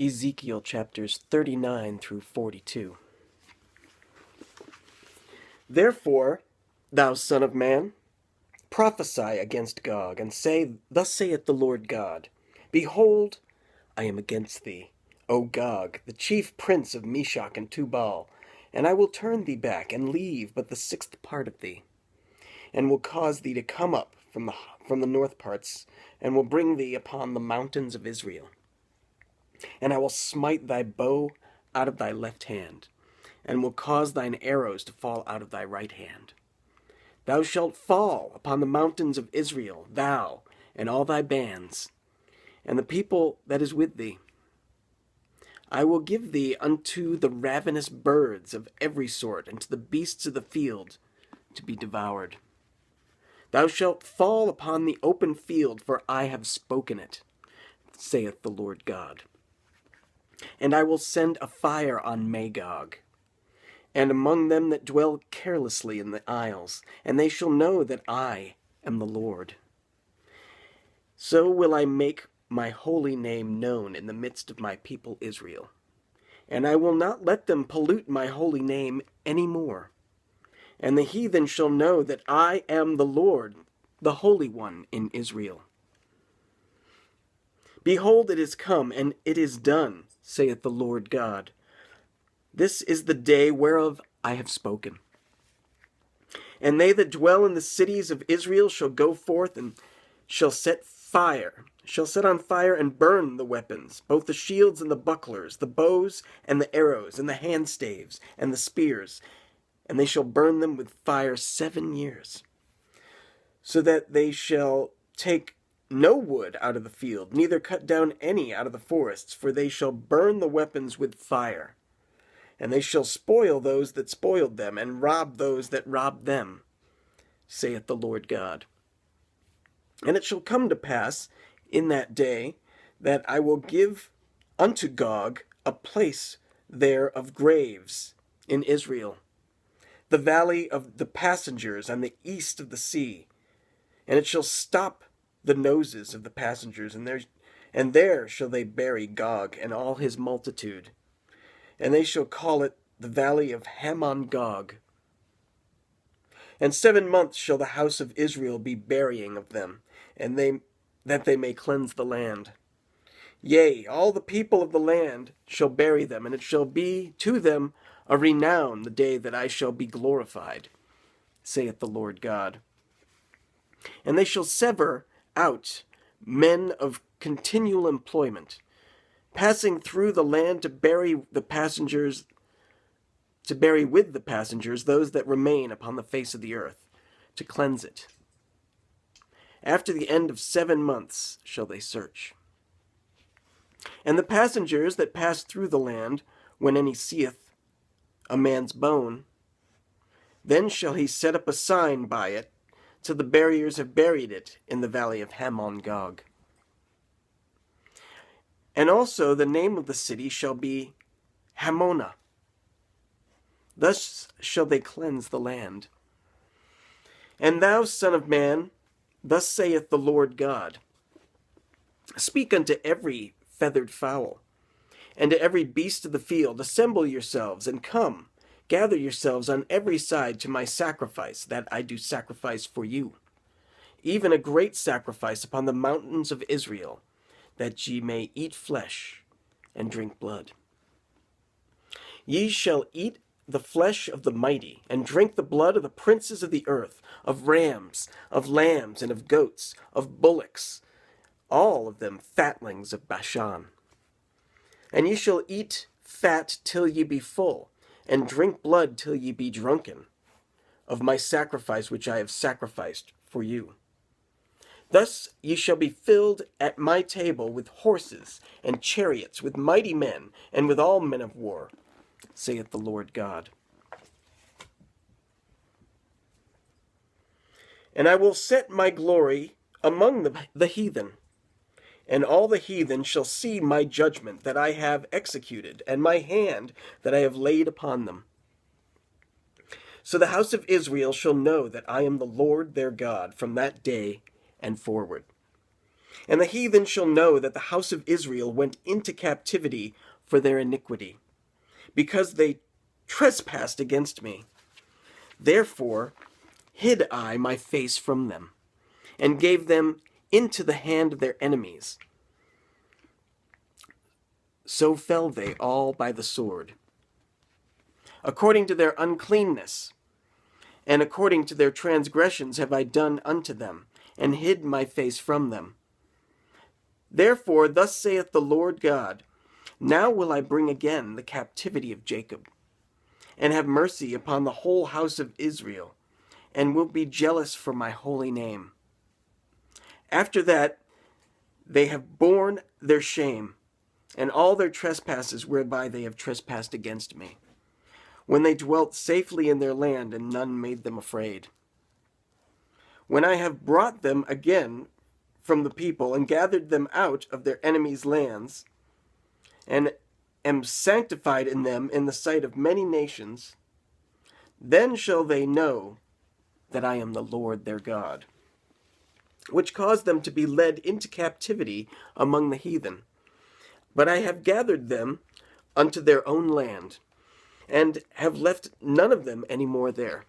Ezekiel chapters 39 through 42. Therefore, thou son of man, prophesy against Gog, and say, Thus saith the Lord God, Behold, I am against thee, O Gog, the chief prince of Meshach and Tubal, and I will turn thee back, and leave but the sixth part of thee, and will cause thee to come up from the north parts, and will bring thee upon the mountains of Israel. And I will smite thy bow out of thy left hand, and will cause thine arrows to fall out of thy right hand. Thou shalt fall upon the mountains of Israel, thou and all thy bands, and the people that is with thee. I will give thee unto the ravenous birds of every sort, and to the beasts of the field to be devoured. Thou shalt fall upon the open field, for I have spoken it, saith the Lord God. And I will send a fire on Magog, and among them that dwell carelessly in the isles, and they shall know that I am the Lord. So will I make my holy name known in the midst of my people Israel, and I will not let them pollute my holy name any more. And the heathen shall know that I am the Lord, the Holy One in Israel. Behold, it is come, and it is done, saith the Lord God. This is the day whereof I have spoken. And they that dwell in the cities of Israel shall go forth and shall set on fire and burn the weapons, both the shields and the bucklers, the bows and the arrows, and the handstaves and the spears, and they shall burn them with fire 7 years, so that they shall take no wood out of the field, neither cut down any out of the forests, for they shall burn the weapons with fire. And they shall spoil those that spoiled them, and rob those that robbed them, saith the Lord God. And it shall come to pass in that day that I will give unto Gog a place there of graves in Israel, the valley of the passengers on the east of the sea. And it shall stop the noses of the passengers, and there shall they bury Gog and all his multitude. And they shall call it the valley of Hamon Gog. And 7 months shall the house of Israel be burying of them, and that they may cleanse the land. Yea, all the people of the land shall bury them, and it shall be to them a renown the day that I shall be glorified, saith the Lord God. And they shall sever out men of continual employment, passing through the land to bury with the passengers those that remain upon the face of the earth, to cleanse it. After the end of 7 months shall they search. And the passengers that pass through the land, when any seeth a man's bone, then shall he set up a sign by it, till the buriers have buried it in the valley of Hamon Gog. And also the name of the city shall be Hamona. Thus shall they cleanse the land. And thou, son of man, thus saith the Lord God, Speak unto every feathered fowl, and to every beast of the field, Assemble yourselves, and come, gather yourselves on every side to my sacrifice, that I do sacrifice for you, even a great sacrifice upon the mountains of Israel, that ye may eat flesh and drink blood. Ye shall eat the flesh of the mighty, and drink the blood of the princes of the earth, of rams, of lambs, and of goats, of bullocks, all of them fatlings of Bashan. And ye shall eat fat till ye be full, and drink blood till ye be drunken, of my sacrifice which I have sacrificed for you. Thus ye shall be filled at my table with horses and chariots, with mighty men, and with all men of war, saith the Lord God. And I will set my glory among the heathen, and all the heathen shall see my judgment that I have executed, and my hand that I have laid upon them. So the house of Israel shall know that I am the Lord their God from that day and forward. And the heathen shall know that the house of Israel went into captivity for their iniquity, because they trespassed against me. Therefore hid I my face from them, and gave them into the hand of their enemies. So fell they all by the sword. According to their uncleanness, and according to their transgressions have I done unto them, and hid my face from them. Therefore thus saith the Lord God, now will I bring again the captivity of Jacob, and have mercy upon the whole house of Israel, and will be jealous for my holy name. After that they have borne their shame, and all their trespasses whereby they have trespassed against me, when they dwelt safely in their land, and none made them afraid. When I have brought them again from the people, and gathered them out of their enemies' lands, and am sanctified in them in the sight of many nations, then shall they know that I am the Lord their God, which caused them to be led into captivity among the heathen. But I have gathered them unto their own land, and have left none of them any more there.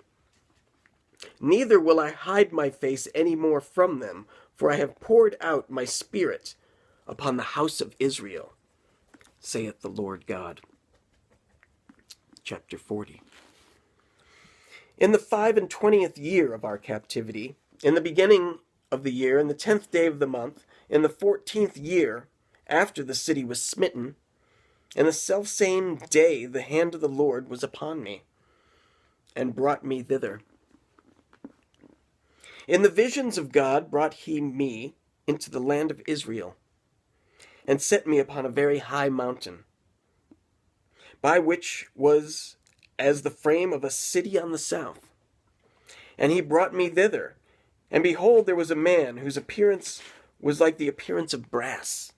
Neither will I hide my face any more from them, for I have poured out my spirit upon the house of Israel, saith the Lord God. Chapter 40. In the 25th year of our captivity, in the beginning of the year, in the 10th day of the month, in the 14th year after the city was smitten, in the selfsame day the hand of the Lord was upon me, and brought me thither. In the visions of God brought he me into the land of Israel, and set me upon a very high mountain, by which was as the frame of a city on the south. And he brought me thither, and behold, there was a man whose appearance was like the appearance of brass,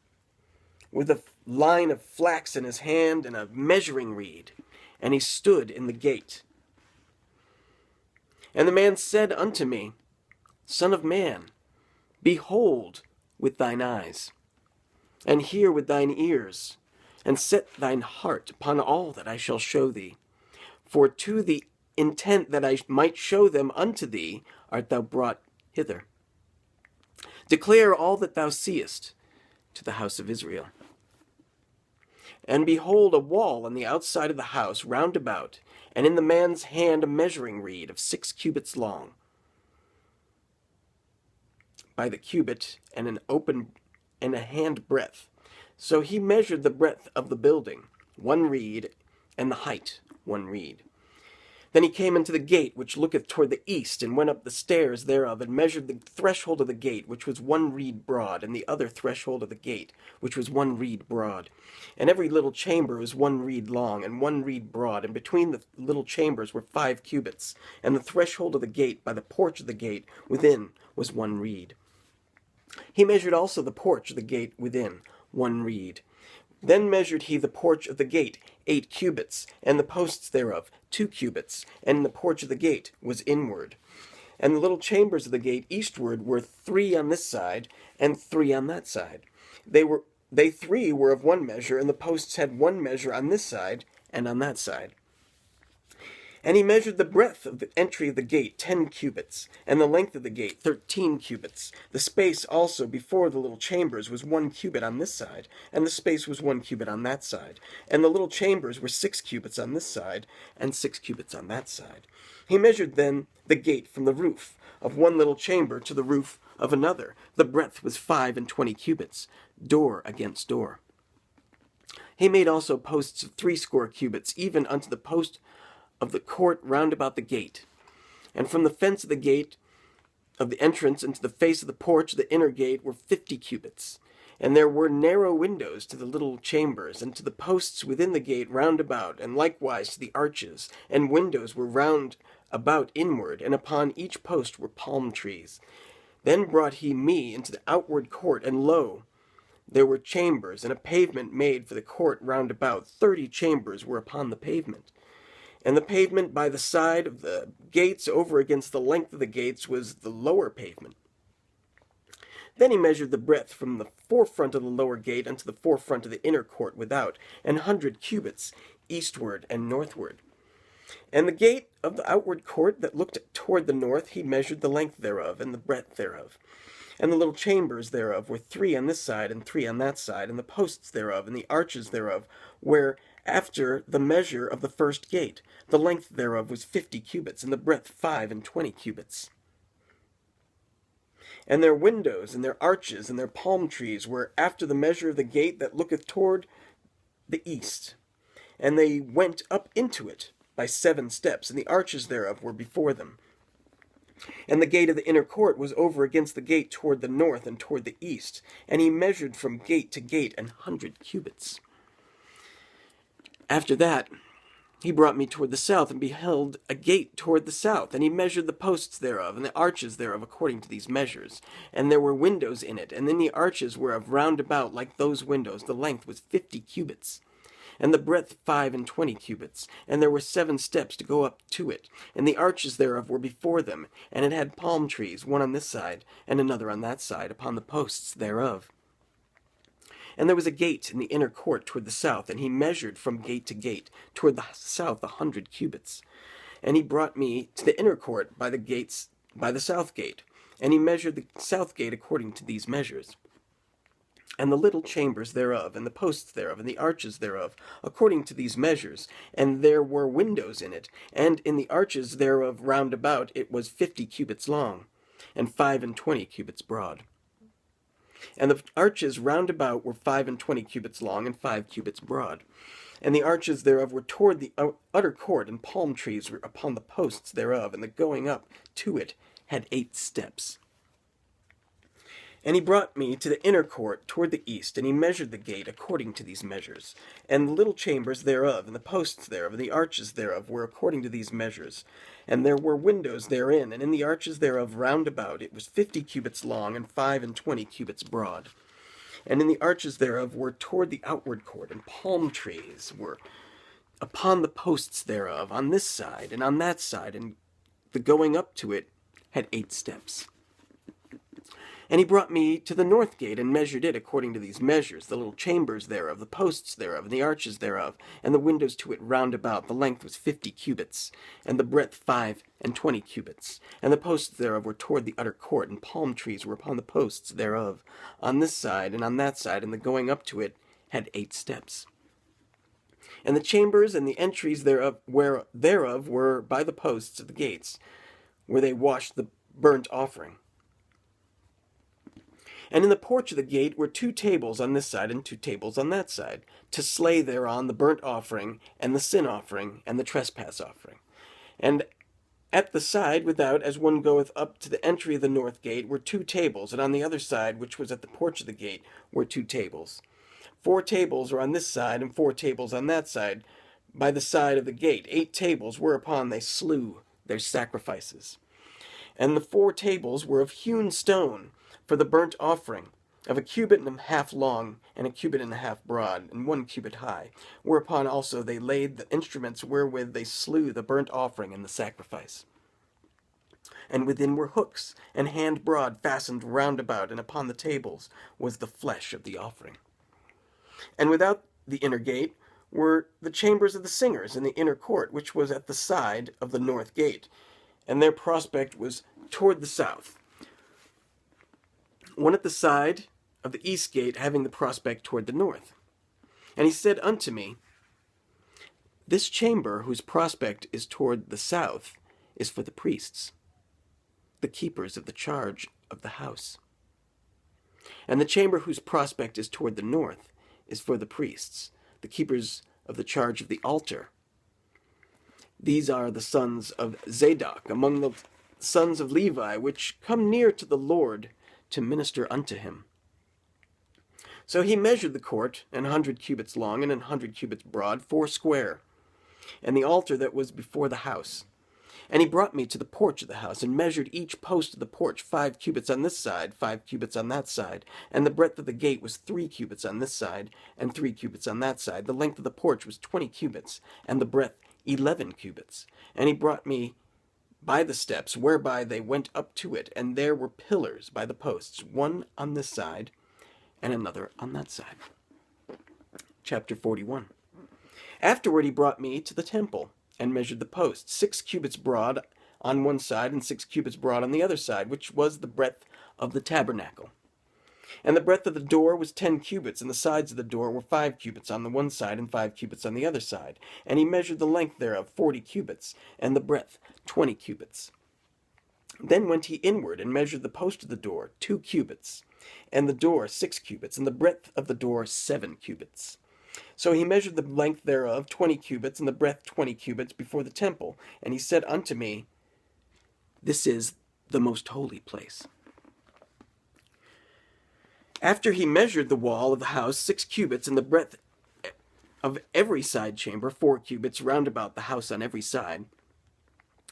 with a line of flax in his hand and a measuring reed, and he stood in the gate. And the man said unto me, Son of man, behold with thine eyes, and hear with thine ears, and set thine heart upon all that I shall show thee. For to the intent that I might show them unto thee art thou brought hither. Declare all that thou seest to the house of Israel. And behold, a wall on the outside of the house round about, and in the man's hand a measuring reed of 6 cubits long, by the cubit, and an open and a hand breadth. So he measured the breadth of the building, 1 reed, and the height 1 reed. Then he came into the gate which looketh toward the east, and went up the stairs thereof, and measured the threshold of the gate, which was 1 reed broad, and the other threshold of the gate, which was 1 reed broad. And every little chamber was 1 reed long, and 1 reed broad, and between the little chambers were 5 cubits, and the threshold of the gate by the porch of the gate within was 1 reed. He measured also the porch of the gate within, 1 reed. Then measured he the porch of the gate 8 cubits, and the posts thereof 2 cubits, and the porch of the gate was inward. And the little chambers of the gate eastward were 3 on this side, and 3 on that side. They 3 were of 1 measure, and the posts had 1 measure on this side and on that side. And he measured the breadth of the entry of the gate 10 cubits, and the length of the gate 13 cubits. The space also before the little chambers was 1 cubit on this side, and the space was 1 cubit on that side. And the little chambers were 6 cubits on this side, and 6 cubits on that side. He measured then the gate from the roof of 1 little chamber to the roof of another. The breadth was 25 cubits, door against door. He made also posts of 60 cubits, even unto the post of the court round about the gate. And from the fence of the gate of the entrance into the face of the porch of the inner gate were 50 cubits. And there were narrow windows to the little chambers, and to the posts within the gate round about, and likewise to the arches, and windows were round about inward, and upon each post were palm trees. Then brought he me into the outward court, and lo, there were chambers, and a pavement made for the court round about. 30 chambers were upon the pavement. And the pavement by the side of the gates over against the length of the gates was the lower pavement. Then he measured the breadth from the forefront of the lower gate unto the forefront of the inner court without, 100 cubits, eastward and northward. And the gate of the outward court that looked toward the north, he measured the length thereof, and the breadth thereof. And the little chambers thereof were 3 on this side, and 3 on that side, and the posts thereof, and the arches thereof, were after the measure of the first gate. The length thereof was 50 cubits, and the breadth 25 cubits. And their windows, and their arches, and their palm trees were after the measure of the gate that looketh toward the east. And they went up into it by 7 steps, and the arches thereof were before them. And the gate of the inner court was over against the gate toward the north and toward the east. And he measured from gate to gate 100 cubits. After that, he brought me toward the south, and beheld a gate toward the south. And he measured the posts thereof, and the arches thereof, according to these measures. And there were windows in it, and in the arches were of round about like those windows. The length was 50 cubits. And the breadth 25 cubits, and there were 7 steps to go up to it, and the arches thereof were before them, and it had palm trees, one on this side, and another on that side, upon the posts thereof. And there was a gate in the inner court toward the south, and he measured from gate to gate, toward the south 100 cubits. And he brought me to the inner court by the south gate, and he measured the south gate according to these measures. And the little chambers thereof, and the posts thereof, and the arches thereof, according to these measures. And there were windows in it, and in the arches thereof round about it was 50 cubits long, and 25 cubits broad. And the arches round about were 25 cubits long, and 5 cubits broad. And the arches thereof were toward the utter court, and palm trees were upon the posts thereof, and the going up to it had 8 steps. And he brought me to the inner court toward the east, and he measured the gate according to these measures. And the little chambers thereof, and the posts thereof, and the arches thereof were according to these measures. And there were windows therein, and in the arches thereof round about it was 50 cubits long, and 25 cubits broad. And in the arches thereof were toward the outward court, and palm trees were upon the posts thereof, on this side and on that side, and the going up to it had 8 steps. And he brought me to the north gate, and measured it according to these measures, the little chambers thereof, the posts thereof, and the arches thereof, and the windows to it round about. The length was 50 cubits, and the breadth 25 cubits. And the posts thereof were toward the utter court, and palm trees were upon the posts thereof, on this side and on that side, and the going up to it had 8 steps. And the chambers and the entries thereof were by the posts of the gates, where they washed the burnt offering. And in the porch of the gate were 2 tables on this side and 2 tables on that side, to slay thereon the burnt offering, and the sin offering, and the trespass offering. And at the side without, as one goeth up to the entry of the north gate, were 2 tables, and on the other side, which was at the porch of the gate, were 2 tables. 4 tables were on this side, and 4 tables on that side, by the side of the gate. 8 tables whereupon they slew their sacrifices. And the 4 tables were of hewn stone, for the burnt offering, of 1.5 cubits long, and 1.5 cubits broad, and 1 cubit high, whereupon also they laid the instruments wherewith they slew the burnt offering and the sacrifice. And within were hooks, and hand broad fastened round about, and upon the tables was the flesh of the offering. And without the inner gate were the chambers of the singers in the inner court, which was at the side of the north gate, and their prospect was toward the south. One at the side of the east gate, having the prospect toward the north. And he said unto me, This chamber, whose prospect is toward the south, is for the priests, the keepers of the charge of the house. And the chamber whose prospect is toward the north is for the priests, the keepers of the charge of the altar. These are the sons of Zadok, among the sons of Levi, which come near to the Lord to minister unto him. So he measured the court, 100 cubits long, and 100 cubits broad, 4 square, and the altar that was before the house. And he brought me to the porch of the house, and measured each post of the porch 5 cubits on this side, 5 cubits on that side. And the breadth of the gate was 3 cubits on this side, and 3 cubits on that side. The length of the porch was 20 cubits, and the breadth 11 cubits. And he brought me by the steps whereby they went up to it, and there were pillars by the posts, one on this side and another on that side. Chapter 41. Afterward he brought me to the temple, and measured the posts, 6 cubits broad on one side, and 6 cubits broad on the other side, which was the breadth of the tabernacle. And the breadth of the door was 10 cubits, and the sides of the door were 5 cubits on the one side, and 5 cubits on the other side. And he measured the length thereof 40 cubits, and the breadth 20 cubits. Then went he inward, and measured the post of the door 2 cubits, and the door 6 cubits, and the breadth of the door 7 cubits. So he measured the length thereof 20 cubits, and the breadth 20 cubits before the temple. And he said unto me, This is the most holy place. After he measured the wall of the house 6 cubits, and the breadth of every side chamber 4 cubits round about the house on every side,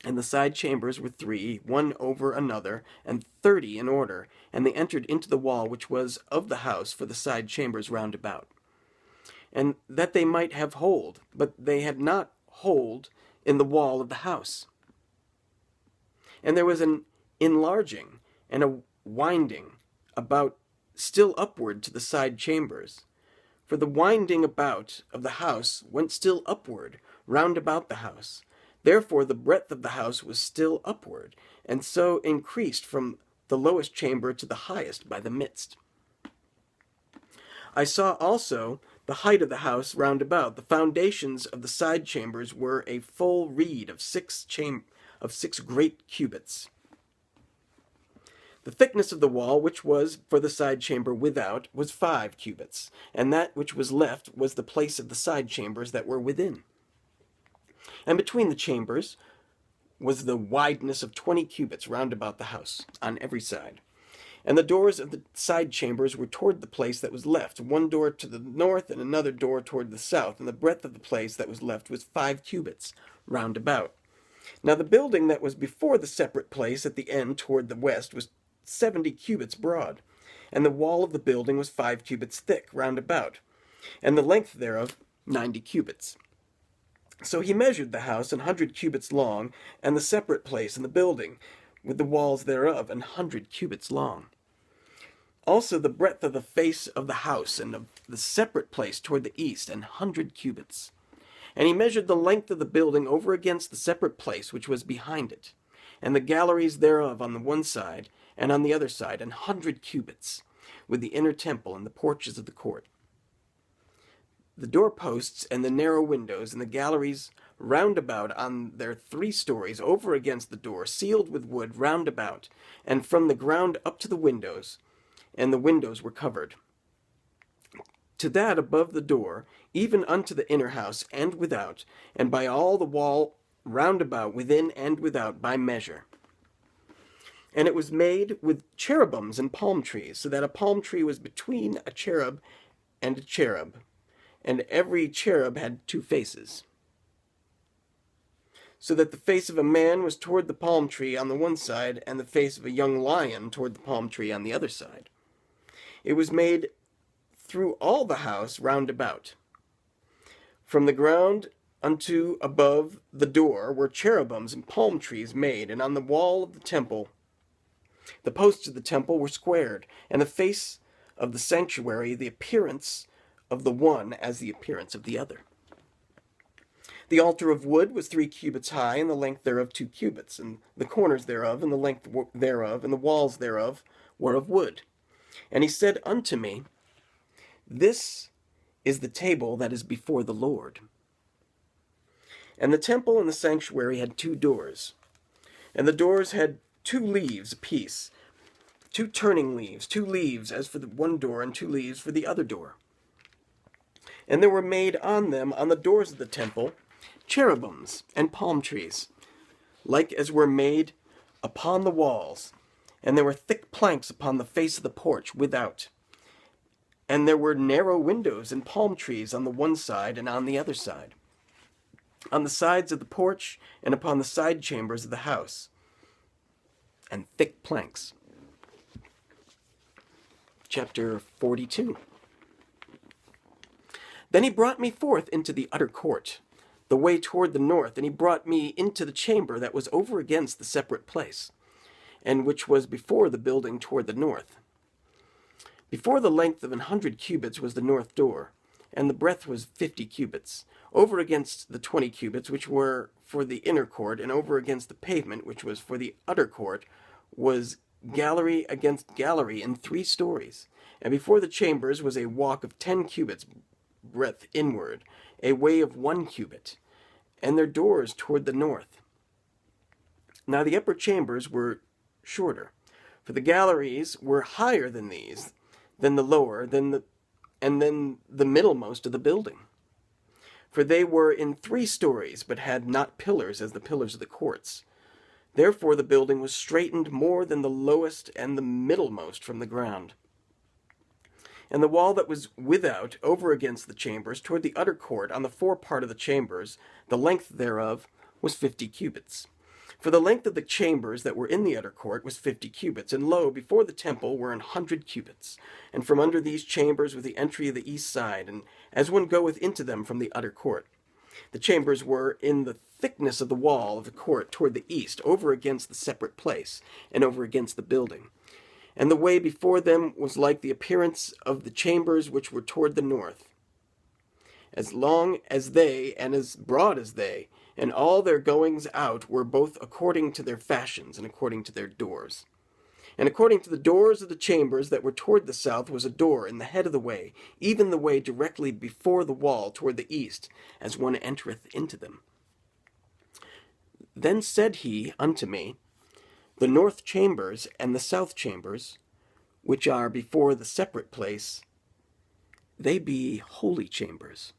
and the side chambers were 3, one over another, and 30 in order, and they entered into the wall which was of the house for the side chambers round about. And that they might have hold, but they had not hold in the wall of the house. And there was an enlarging and a winding about still upward to the side chambers. For the winding about of the house went still upward, round about the house. Therefore the breadth of the house was still upward, and so increased from the lowest chamber to the highest by the midst. I saw also the height of the house round about. The foundations of the side chambers were a full reed of 6 great cubits. The thickness of the wall, which was for the side chamber without, was 5 cubits, and that which was left was the place of the side chambers that were within. And between the chambers was the wideness of 20 cubits round about the house, on every side. And the doors of the side chambers were toward the place that was left, one door to the north and another door toward the south, and the breadth of the place that was left was 5 cubits round about. Now the building that was before the separate place at the end toward the west was 70 cubits broad, and the wall of the building was 5 cubits thick round about, and the length thereof 90 cubits. So he measured the house 100 cubits long, and the separate place in the building, with the walls thereof 100 cubits long. Also the breadth of the face of the house, and of the separate place toward the east, 100 cubits. And he measured the length of the building over against the separate place which was behind it, and the galleries thereof on the one side, and on the other side 100 cubits, with the inner temple and the porches of the court. The doorposts and the narrow windows and the galleries round about on their 3 stories over against the door, sealed with wood round about, and from the ground up to the windows, and the windows were covered. To that above the door, even unto the inner house and without, and by all the wall round about within and without by measure. And it was made with cherubims and palm trees, so that a palm tree was between a cherub and a cherub, and every cherub had 2 faces. So that the face of a man was toward the palm tree on the one side, and the face of a young lion toward the palm tree on the other side. It was made through all the house round about. From the ground unto above the door were cherubims and palm trees made, and on the wall of the temple the posts of the temple were squared, and the face of the sanctuary the appearance of the one as the appearance of the other. The altar of wood was 3 cubits high, and the length thereof 2 cubits, and the corners thereof, and the length thereof, and the walls thereof were of wood. And he said unto me, This is the table that is before the Lord. And the temple and the sanctuary had 2 doors, and the doors had 2 leaves apiece, 2 turning leaves, 2 leaves as for the one door, and 2 leaves for the other door. And there were made on them, on the doors of the temple, cherubims and palm trees, like as were made upon the walls. And there were thick planks upon the face of the porch without. And there were narrow windows and palm trees on the one side and on the other side, on the sides of the porch and upon the side chambers of the house, and thick planks. Chapter 42. Then he brought me forth into the utter court, the way toward the north, and he brought me into the chamber that was over against the separate place, and which was before the building toward the north. Before the length of 100 cubits was the north door, and the breadth was 50 cubits, over against the 20 cubits which were for the inner court, and over against the pavement which was for the utter court, was gallery against gallery in 3 stories. And before the chambers was a walk of 10 cubits breadth inward, a way of 1 cubit, and their doors toward the north. Now the upper chambers were shorter, for the galleries were higher than these, than the lower, and then the middlemost of the building. For they were in 3 stories, but had not pillars as the pillars of the courts. Therefore the building was straitened more than the lowest and the middlemost from the ground. And the wall that was without, over against the chambers, toward the utter court, on the forepart of the chambers, the length thereof was 50 cubits. For the length of the chambers that were in the utter court was 50 cubits, and lo, before the temple were 100 cubits. And from under these chambers was the entry of the east side, and as one goeth into them from the utter court. The chambers were in the thickness of the wall of the court toward the east, over against the separate place, and over against the building. And the way before them was like the appearance of the chambers which were toward the north, as long as they, and as broad as they, and all their goings out were both according to their fashions, and according to their doors. And according to the doors of the chambers that were toward the south was a door in the head of the way, even the way directly before the wall toward the east, as one entereth into them. Then said he unto me, the north chambers and the south chambers, which are before the separate place, they be holy chambers,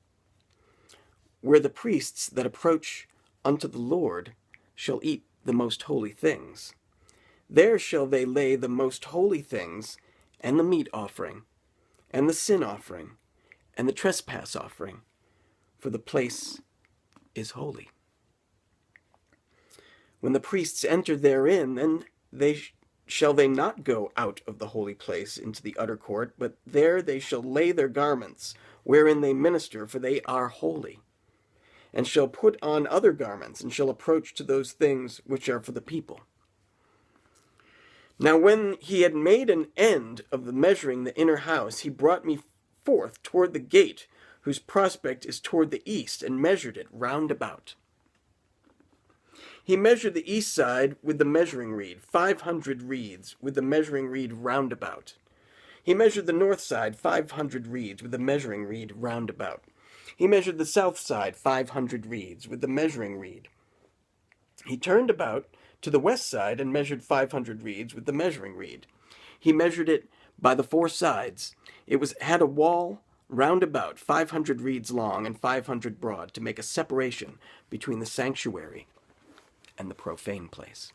where the priests that approach unto the Lord shall eat the most holy things. There shall they lay the most holy things, and the meat offering, and the sin offering, and the trespass offering, for the place is holy. When the priests enter therein, then shall they not go out of the holy place into the utter court, but there they shall lay their garments, wherein they minister, for they are holy, and shall put on other garments, and shall approach to those things which are for the people. Now when he had made an end of the measuring the inner house, he brought me forth toward the gate, whose prospect is toward the east, and measured it round about. He measured the east side with the measuring reed, 500 reeds, with the measuring reed round about. He measured the north side, 500 reeds, with the measuring reed round about. He measured the south side, 500 reeds, with the measuring reed. He turned about to the west side and measured 500 reeds with the measuring reed. He measured it by the 4 sides. It had a wall round about, 500 reeds long and 500 broad, to make a separation between the sanctuary and the profane place.